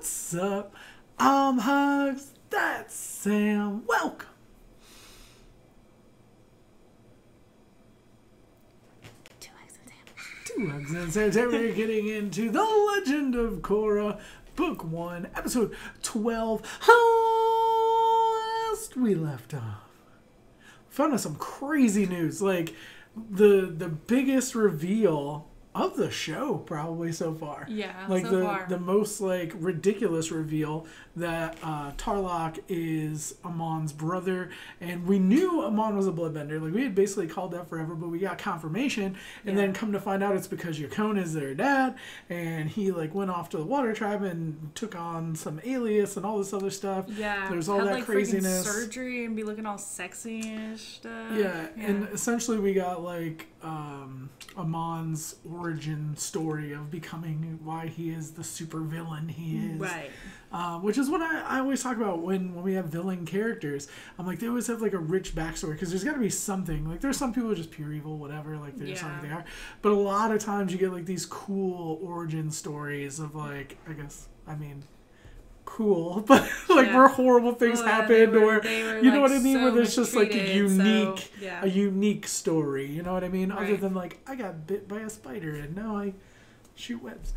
What's up? I'm Hugs. That's Sam. Welcome. Two Hugs and Sam. Two Hugs and Sam. Today we're getting into The Legend of Korra, Book 1, Episode 12. Last we left off, found out some crazy news. Like, the biggest reveal of the show probably so far. Yeah, like so far. the most like ridiculous reveal that Tarlok is Amon's brother, and we knew Amon was a bloodbender. Like, we had basically called that forever, but we got confirmation, and then come to find out it's because Yakone is their dad, and he like went off to the Water Tribe and took on some alias and all this other stuff. Yeah, there's all had, that like, craziness. Surgery and be looking all sexy and stuff. Yeah, and essentially we got like Amon's origin story of becoming why he is the super villain he is. Right. Which is what I always talk about when we have villain characters. I'm like, they always have like a rich backstory, because there's got to be something. Like, there's some people who are just pure evil, whatever, like they're something they are. But a lot of times you get like these cool origin stories of like, cool, but like where horrible things happened, or you know what I mean, where there's just like a unique story, you know what I mean, other than like, I got bit by a spider and now I shoot webs,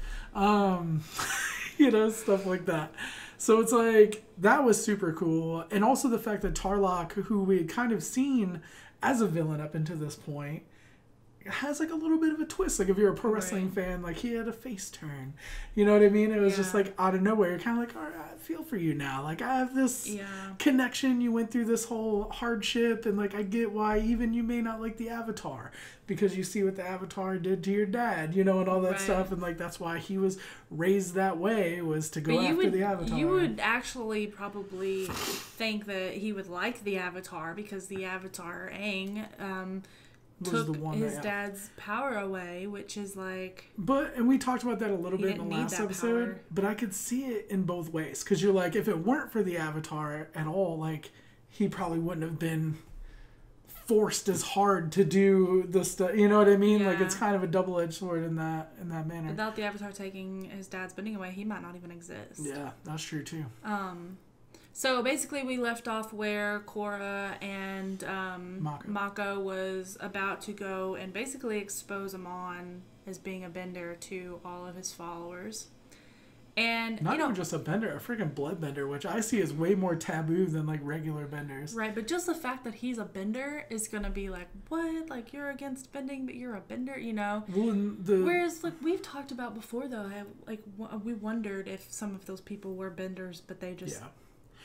you know, stuff like that. So it's like, that was super cool. And also the fact that Tarlok, who we had kind of seen as a villain up until this point, has like a little bit of a twist. Like, if you're a pro wrestling fan, like, he had a face turn, you know what I mean? It was just like out of nowhere. You're kind of like, all right, I feel for you now. Like, I have this connection. You went through this whole hardship, and like, I get why even you may not like the Avatar, because you see what the Avatar did to your dad, you know, and all that stuff. And like, that's why he was raised that way, was to go after the Avatar. You would actually probably think that he would like the Avatar, because the Avatar, Aang, took his dad's power away, which is like... and we talked about that a little bit in the last episode, but I could see it in both ways. Because you're like, if it weren't for the Avatar at all, like, he probably wouldn't have been forced as hard to do the stuff, you know what I mean? Like, it's kind of a double-edged sword in that manner. Without the Avatar taking his dad's bending away, he might not even exist. Yeah, that's true too. So basically, we left off where Korra and Mako was about to go and basically expose Amon as being a bender to all of his followers. And not even just a bender, a freaking bloodbender, which I see as way more taboo than like regular benders. Right, but just the fact that he's a bender is gonna be like, what? Like, you're against bending, but you're a bender, you know? Well, whereas, like, we've talked about before, though, we wondered if some of those people were benders, but they just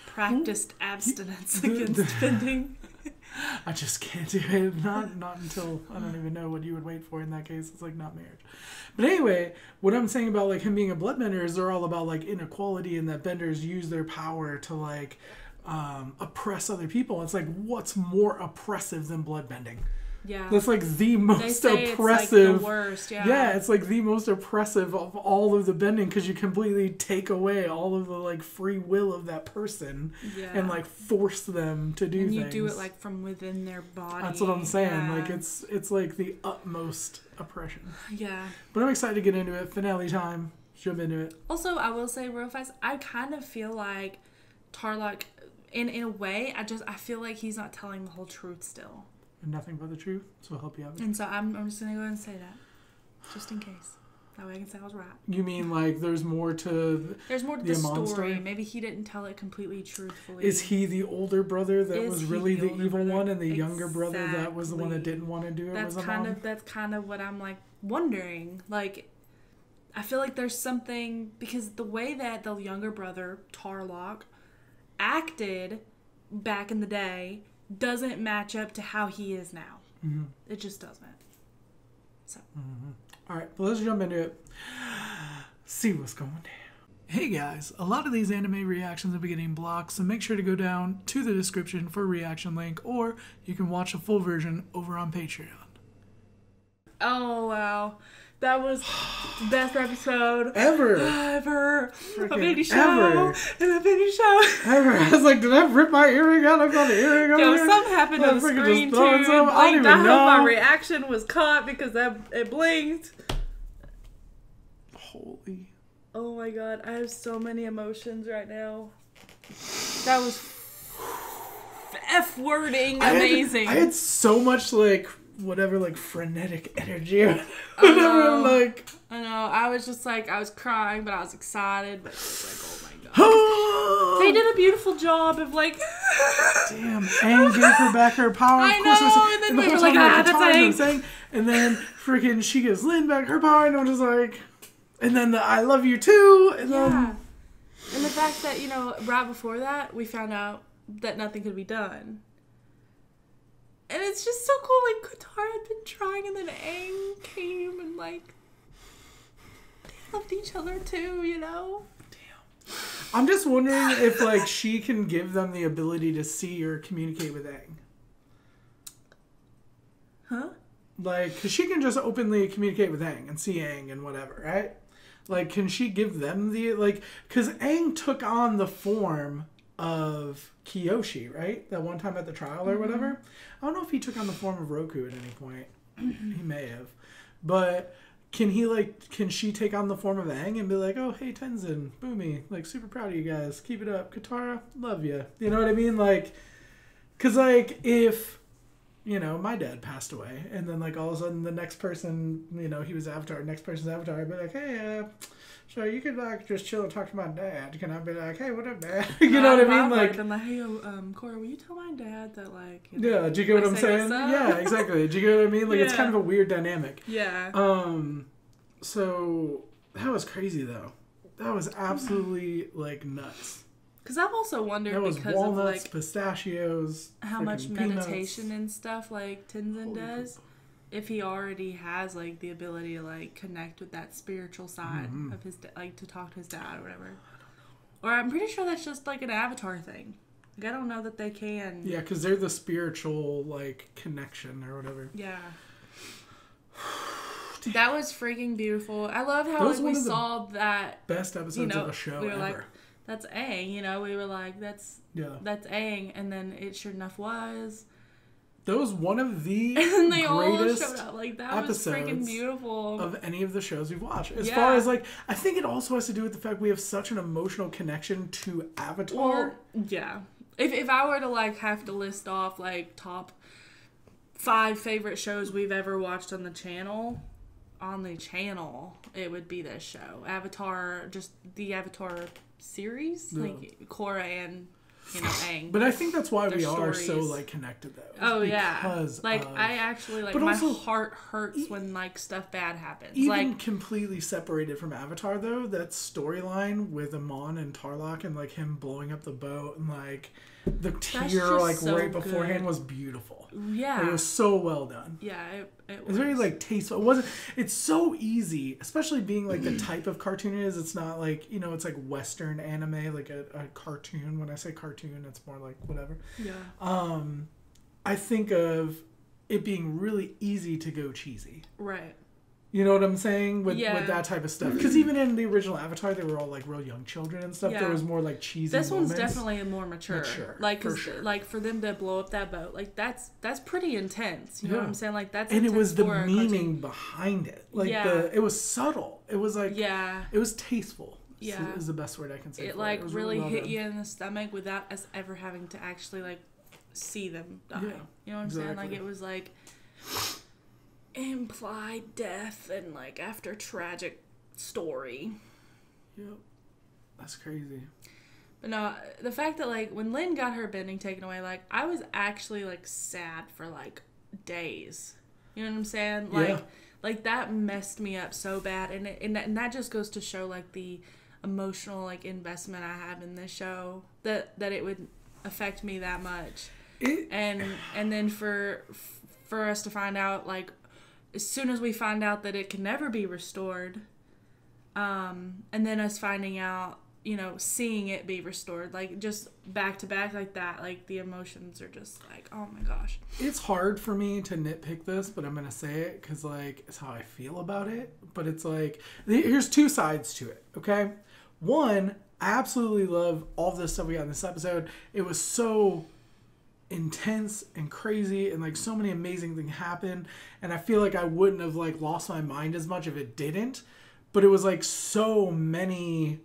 practiced abstinence against bending. I just can't do it. Not until, I don't even know what you would wait for in that case. It's like not marriage. But anyway, what I'm saying about like him being a bloodbender is they're all about like inequality, and that benders use their power to like oppress other people. It's like, what's more oppressive than bloodbending? Yeah. That's like the most oppressive. It's like the worst, yeah, it's like the most oppressive of all of the bending, because you completely take away all of the like free will of that person and like force them to do things. And you do it like from within their body. That's what I'm saying. Yeah. Like, it's like the utmost oppression. Yeah. But I'm excited to get into it. Finale time. Jump into it. Also, I will say real fast, I kind of feel like Tarlok, in a way, I feel like he's not telling the whole truth still. Nothing but the truth, so I'll help you out. And so I'm just going to go ahead and say that, just in case. That way I can say I was right. You mean like there's more to the story. Maybe he didn't tell it completely truthfully. Is he the older brother that was really the evil one, and the younger brother that was the one that didn't want to do it? That's kind of what I'm like wondering. Like, I feel like there's something, because the way that the younger brother, Tarlok, acted back in the day doesn't match up to how he is now. Mm-hmm. It just doesn't. So. Mm-hmm. All right, well, let's jump into it. See what's going down. Hey guys, a lot of these anime reactions will be getting blocked, so make sure to go down to the description for a reaction link, or you can watch the full version over on Patreon. Oh, wow. That was the best episode ever. A baby show. And a baby show. Ever. I was like, did I rip my earring out? I got the earring on. Yo, something happened on the screen too. I don't even know. My reaction was caught because it blinked. Holy. Oh my god, I have so many emotions right now. That was F-wording amazing. I had so much, like, whatever, like, frenetic energy. Whatever, like... I know. I was just, like, I was crying, but I was excited. But it was like, oh my god. They did a beautiful job of, like... Damn, Aang gave her back her power. I know, and then we were like, that's Aang. And then freaking she gives Lin back her power, and I'm just like... And then the I love you too. And then... And the fact that, you know, right before that, we found out that nothing could be done. And it's just so cool, like, Katara had been trying, and then Aang came, and, like, they loved each other too, you know? Damn. I'm just wondering if, like, she can give them the ability to see or communicate with Aang. Huh? Like, because she can just openly communicate with Aang and see Aang and whatever, right? Like, can she give them the, like, because Aang took on the form of Kyoshi, right? That one time at the trial or whatever. I don't know if he took on the form of Roku at any point. He may have. But can he, like, can she take on the form of Aang and be like, oh, hey, Tenzin, Boomy, like, super proud of you guys. Keep it up. Katara, love you. You know what I mean? Like, because, like, if... You know, my dad passed away, and then, like, all of a sudden, the next person, you know, he was Avatar, next person's Avatar, I'd be like, hey, so you could, like, just chill and talk to my dad. Can I be like, hey, what up, Dad? You know what I mean? Like, I'm like, hey, Cora, will you tell my dad that, like, you know, do you get what I'm saying? Yeah, exactly. Do you get what I mean? Like, it's kind of a weird dynamic. Yeah. So, that was crazy, though. That was absolutely, like, nuts. Because I've also wondered because walnuts, of, like, pistachios, how much meditation and stuff, like, Tenzin does. If he already has, like, the ability to, like, connect with that spiritual side of his, like, to talk to his dad or whatever. Or I'm pretty sure that's just, like, an Avatar thing. Like, I don't know that they can. Yeah, because they're the spiritual, like, connection or whatever. Yeah. That was freaking beautiful. I love how, like, we saw that. Best episodes of a show we were ever. Like, that's Aang, you know, we were like, that's Aang, and then it sure enough was. That was one of the and they greatest all showed up. Like, that was freaking beautiful. Of any of the shows we've watched. As far as, like, I think it also has to do with the fact we have such an emotional connection to Avatar. Well, yeah. If I were to, like, have to list off, like, top 5 favorite shows we've ever watched on the channel, it would be this show. Avatar, just the Avatar series, like Korra and, you know, Aang. But I think that's why we are so, like, connected, though. Oh, yeah. Like, I actually, like, my heart hurts when, like, stuff bad happens. Even, like, completely separated from Avatar, though, that storyline with Amon and Tarlok and, like, him blowing up the boat and, like, the tear, like, so right beforehand was beautiful. Yeah. Like, it was so well done. Yeah, it was. It's very, like, tasteful. It's so easy, especially being, like, the type of cartoon it is. It's not, like, you know, it's, like, Western anime, like a cartoon. When I say cartoon, it's more, like, whatever. Yeah. I think of it being really easy to go cheesy. Right. You know what I'm saying? With that type of stuff. Because even in the original Avatar, they were all, like, real young children and stuff. Yeah. There was more, like, cheesy This moments. one's definitely more mature. Like, for sure. Like, for them to blow up that boat, like, that's pretty intense. You know what I'm saying? Like, that's and it was the meaning behind it. Like, it was subtle. It was, like... Yeah. It was tasteful. Yeah. Is the best word I can say. It, like, it really hit you in the stomach without us ever having to actually, like, see them die. Yeah, you know what I'm saying? Like, it was, like... implied death and, like, after tragic story. Yep. That's crazy. But no, the fact that, like, when Lin got her bending taken away, like, I was actually, like, sad for, like, days. You know what I'm saying? Like, like, that messed me up so bad. And that just goes to show, like, the emotional, like, investment I have in this show. That it would affect me that much. And then for us to find out, like, as soon as we find out that it can never be restored, and then us finding out, you know, seeing it be restored, like, just back to back like that, like, the emotions are just like, oh my gosh. It's hard for me to nitpick this, but I'm going to say it because, like, it's how I feel about it. But it's like, here's 2 sides to it, okay? One, I absolutely love all this stuff we got in this episode. It was so intense and crazy and, like, so many amazing things happened, and I feel like I wouldn't have, like, lost my mind as much if it didn't. but it was like so many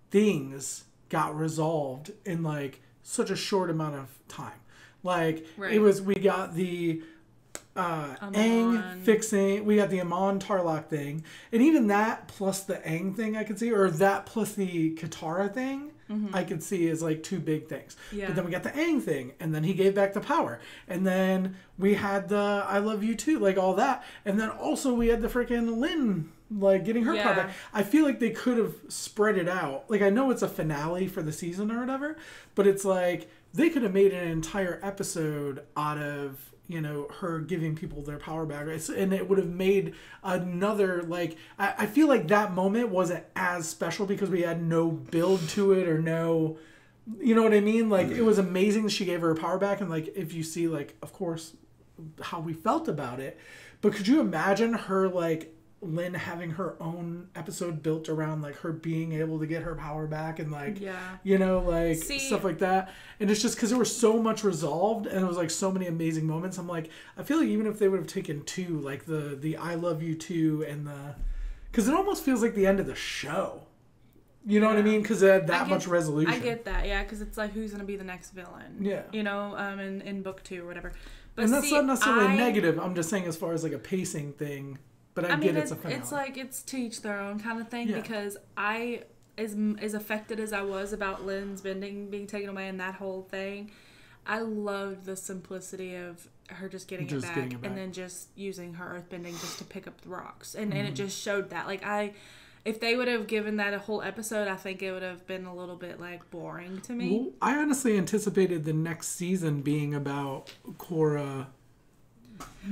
things got resolved in like such a short amount of time. Like it was, we got the Aang fixing, we got the Amon Tarlok thing, and even that plus the Aang thing I could see, or that plus the Katara thing, I could see as like two big things. Yeah. But then we got the Aang thing, and then he gave back the power, and then we had the I love you too, like all that, and then also we had the freaking Lin like getting her power back. I feel like they could have spread it out. Like I know it's a finale for the season or whatever, but it's like they could have made an entire episode out of, you know, her giving people their power back. And it would have made another, like, I feel like that moment wasn't as special because we had no build to it or no, you know what I mean? Like, it was amazing that she gave her power back. And, like, if you see, like, of course, how we felt about it. But could you imagine her, like, Lin having her own episode built around like her being able to get her power back and like you know, like stuff like that. And it's just because there was so much resolved and it was like so many amazing moments. I'm like, I feel like even if they would have taken two, like the I love you too, and because it almost feels like the end of the show, you know what I mean, because it had that much resolution. I get that, yeah, because it's like who's gonna be the next villain, you know, in book 2 or whatever. But and that's not necessarily negative. I'm just saying as far as like a pacing thing. But I get it's a finale. It's like it's to each their own kind of thing because I, as affected as I was about Lin's bending being taken away and that whole thing, I loved the simplicity of her just getting it back and then just using her earthbending just to pick up the rocks. And it just showed that. Like if they would have given that a whole episode, I think it would have been a little bit like boring to me. Well, I honestly anticipated the next season being about Korra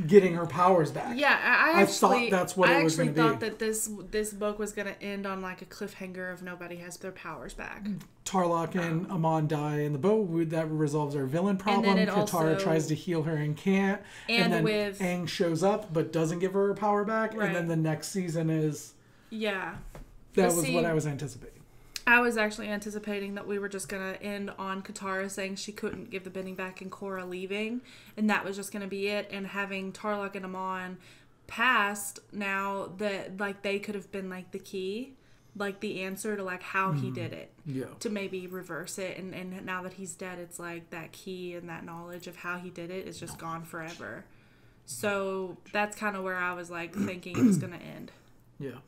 getting her powers back. Yeah, I thought that's what it was going to be. I actually thought that this book was going to end on like a cliffhanger of nobody has their powers back. Tarlok and Amon die in the boat. That resolves our villain problem. Katara tries to heal her and can't. And then Aang shows up but doesn't give her power back. Right. And then the next season is... Yeah. That was what I was anticipating. I was actually anticipating that we were just going to end on Katara saying she couldn't give the bending back and Korra leaving. And that was just going to be it. And having Tarlok and Amon passed now that, like, they could have been, like, the key. Like, the answer to, like, how he did it. Yeah. To maybe reverse it. And now that he's dead, it's like that key and that knowledge of how he did it is just gone forever. So that's kind of where I was, like, thinking it was going to end. Yeah.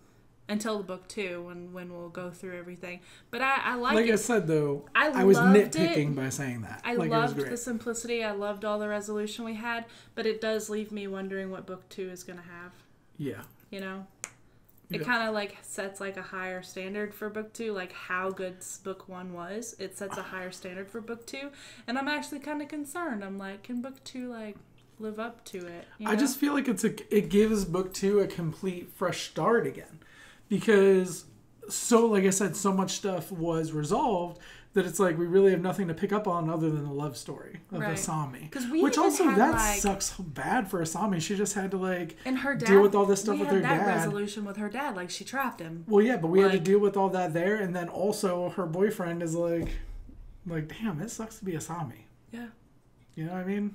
Until the book 2, when we'll go through everything. But I like it. I said, though, I was nitpicking by saying that. I loved the simplicity. I loved all the resolution we had. But it does leave me wondering what book 2 is going to have. Yeah. You know? It kind of, like, sets, like, a higher standard for book 2. Like, how good book 1 was. It sets a higher standard for book 2. And I'm actually kind of concerned. I'm like, can book 2, like... live up to it? You know? I just feel like it gives book 2 a complete fresh start again. Because, like I said, so much stuff was resolved that it's like we really have nothing to pick up on other than the love story of Asami. Which also, that sucks bad for Asami. She just had to, like, and her dad, deal with all this stuff with her dad. We had that resolution with her dad. Like, she trapped him. Well, yeah, but we had to deal with all that there. And then also her boyfriend is like, damn, it sucks to be Asami. Yeah. You know what I mean?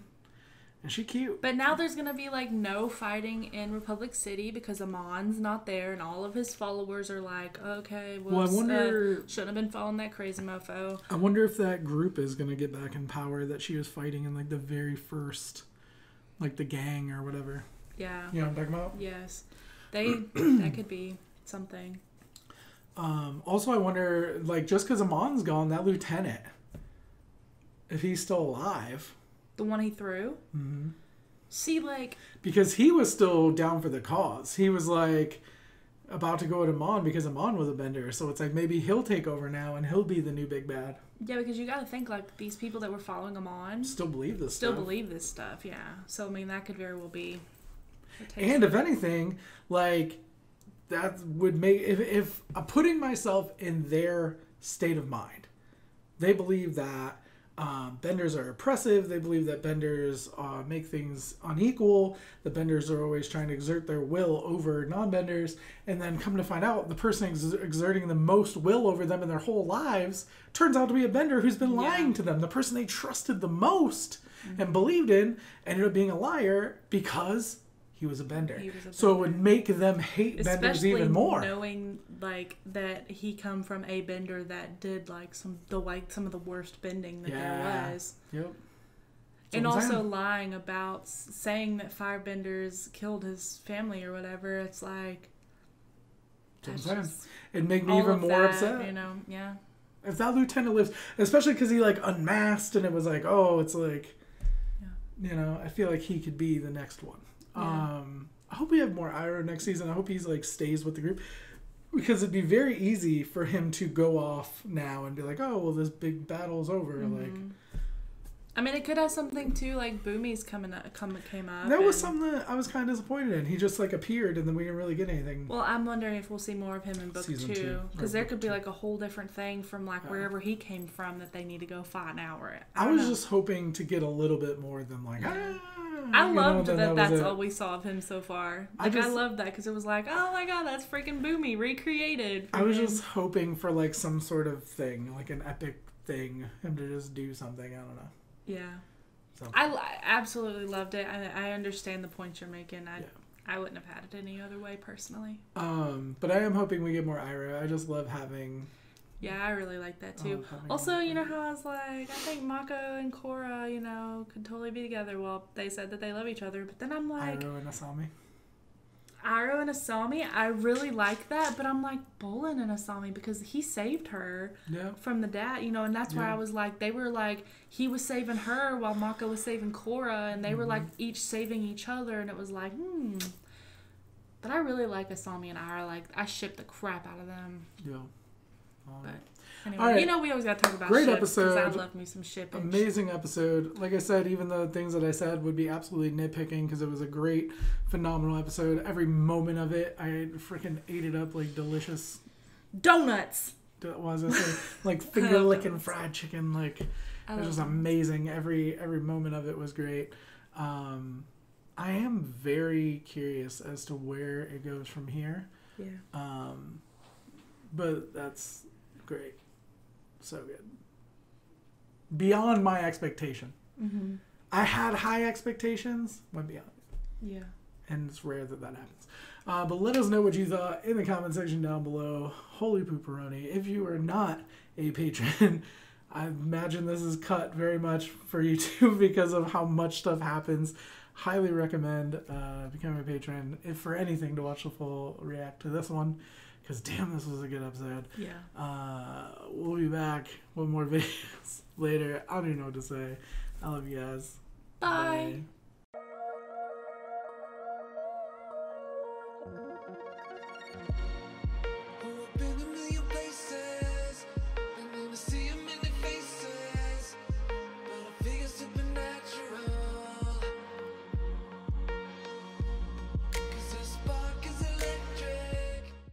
And she cute. But now there's going to be, like, no fighting in Republic City because Amon's not there and all of his followers are like, okay, well, I wonder... shouldn't have been following that crazy mofo. I wonder if that group is going to get back in power that she was fighting in, like, the very first, like, the gang or whatever. Yeah. You know what I'm talking about? Yes. That could be something. Also, I wonder, like, just because Amon's gone, that lieutenant, if he's still alive... The one he threw? Mm-hmm. See, like... Because he was still down for the cause. He was, like, about to go to Amon because Amon was a bender. So it's like maybe he'll take over now and he'll be the new big bad. Yeah, because you got to think, like, these people that were following Amon... Still believe this stuff, yeah. So, I mean, that could very well be... And if anything, like, that would make... If putting myself in their state of mind, they believe that benders are oppressive. They believe that benders make things unequal. The benders are always trying to exert their will over non-benders. And then come to find out, the person exerting the most will over them in their whole lives turns out to be a bender who's been lying to them. The person they trusted the most and believed in ended up being a liar because he was a bender. So it would make them hate benders even more. Knowing like that he come from a bender that did like some of the worst bending that there was. Yep. And also lying about saying that firebenders killed his family or whatever. It's like it'd make me even more upset. You know, yeah. If that lieutenant lives, especially because he like unmasked and it was like, oh, it's like, you know, I feel like he could be the next one. Yeah. I hope we have more Iroh next season. I hope he's like stays with the group, because it'd be very easy for him to go off now and be like, oh, well, this big battle's over. Like, I mean, it could have something too, like Boomy's came up. That was something that I was kind of disappointed in. He just like appeared and then we didn't really get anything. Well, I'm wondering if we'll see more of him in book 2, because there could be like a whole different thing from like wherever he came from that they need to go fight now. Or I was just hoping to get a little bit more than like. I loved that that's all we saw of him so far. Like, I loved that because it was like, oh my god, that's freaking Boomy recreated. I was just hoping for like some sort of thing, like an epic thing, him to just do something. I don't know. Yeah. So. I absolutely loved it. I understand the points you're making. I wouldn't have had it any other way personally. But I am hoping we get more Iroh. I just love having. Yeah, I really like that too. Also, you know how I was like, I think Mako and Korra, you know, could totally be together. Well, they said that they love each other, but then I'm like, Iroh and Asami, I really like that, but I'm like Bolin and Asami because he saved her from the dad, you know, and that's why I was like, they were like, he was saving her while Mako was saving Korra, and they were like each saving each other, and it was like, But I really like Asami and Iroh. Like, I ship the crap out of them. Yeah. But anyway, you know, we always got to talk about great episode. I love me some shipping. Amazing episode. Like I said, even the things that I said would be absolutely nitpicking because it was a great, phenomenal episode. Every moment of it, I freaking ate it up like delicious donuts. Was it like finger licking fried chicken? Like, it was just amazing. Every moment of it was great. I am very curious as to where it goes from here. Yeah. But that's great. So good. Beyond my expectation. Mm-hmm. I had high expectations, went beyond. Yeah. And it's rare that happens. But let us know what you thought in the comment section down below. Holy pooperoni. If you are not a patron, I imagine this is cut very much for you too because of how much stuff happens. Highly recommend becoming a patron if for anything to watch the full react to this one. Because damn, this was a good episode. Yeah. We'll be back with more videos later. I don't even know what to say. I love you guys. Bye. Bye.